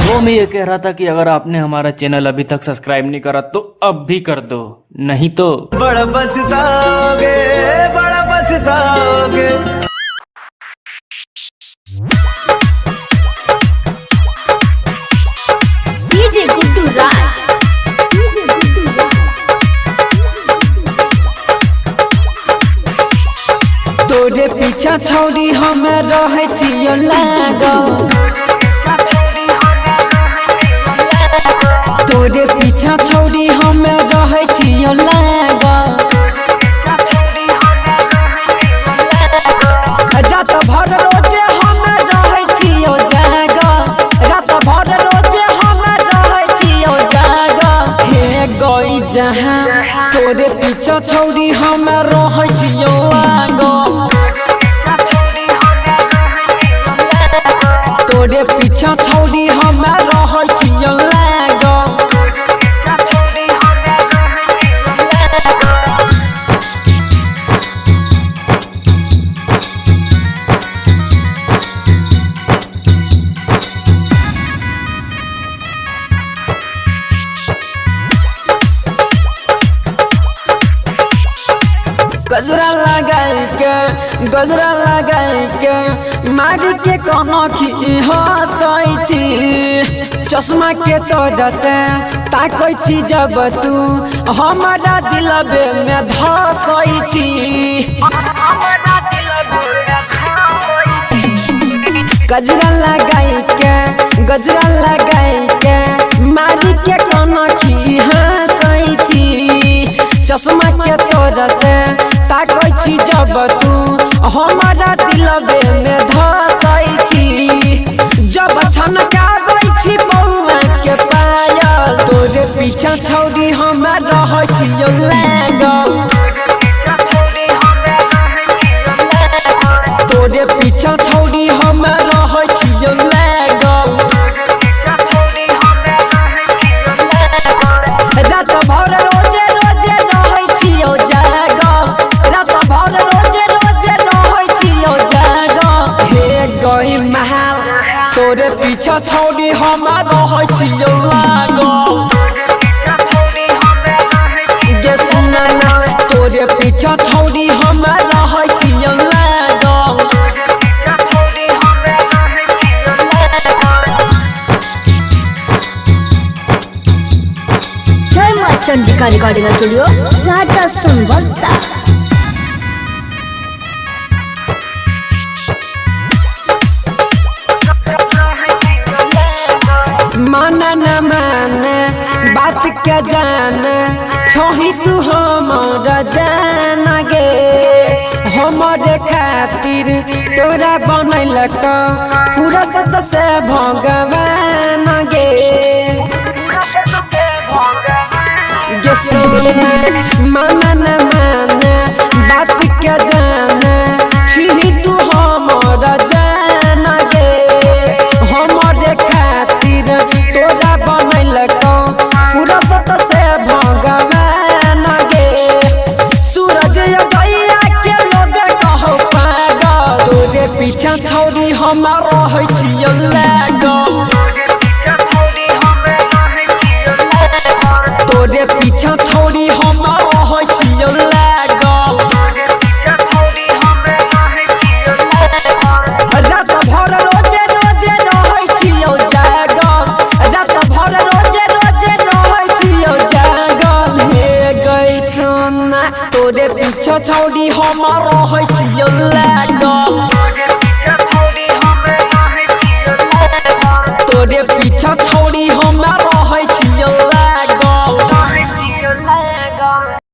वो मैं ये कह रहा था कि अगर आपने हमारा चैनल अभी तक सब्सक्राइब नहीं करा तो अब भी कर दो, नहीं तो बड़ा पछताओगे, बड़ा पछताओगे। डीजे गुड्डू राज। तोरे पीछा छोड़ी हमें रहे छियो लागल, तोरे पीछा छोड़ी हमें रहे छियो लागल। रात भर रोजे हमें रहे छियो जागल, रात भर रोजे हमें रहे छियो जागल। हे गई जहां तोरे पीछा छोड़ी हमें रहे छियो लागल, तोरे पीछा छोड़ी हमें रहे छियो लागल। गजरा लगाई के मारी के कोनो की हंसै छी, चश्मा के तोड़ से ताकै छी जब तू हमारा दिलबे में धसै छी। गजरा लगाई के मारी के कोनो की हंसै छी, चश्मा के तोड़ से ताकै छी जब तू हमारा दिलबे में धसै छी। जब छनकाबै छी बौआ के पायल, तोरे पीछा छौड़ी हमें रहै छियो लागल, तोरे पीछा छौड़ी हमें रहै छियो लागल। रात भर रोजे रोजे रहै छियो जागल, रात भर रोजे रोजे रहै छियो जागल। हे गई महल तोरे पीछा छौड़ी हमें रहै छियो लागल, गे सुना ना तोरे पीछा छौड़ी हमें रहै छियो लागल। जय मां चंडिका रिकॉर्डिंग स्टूडियो राजा सोनवर्षा। माना न माने बात के जाने छोही तू हमारा जान गे, हमारे खातिर तोरा बनैलक पूरा सत से भगवान गे। गे सोना माना न माने बात के जाने छी तू हमारा जान गे, हमारे खातिर तोरा बनैलक पूरा सत से भगवान गे। सूरज गैया के लोग कहो पागल, तोरे पीछा छौड़ी हमें रहै छियो लागल, तोरे पीछा छौड़ी हमें रहै छियो लागल। रात भर रोजे रोजे रहै छियो जागल, रात भर रोजे रोजे रहै छियो जागल। हे गई सोना तोरे पीछा छौड़ी हमें रहै छियो लागल, तोरे पीछा छौड़ी हमें रहै छियो।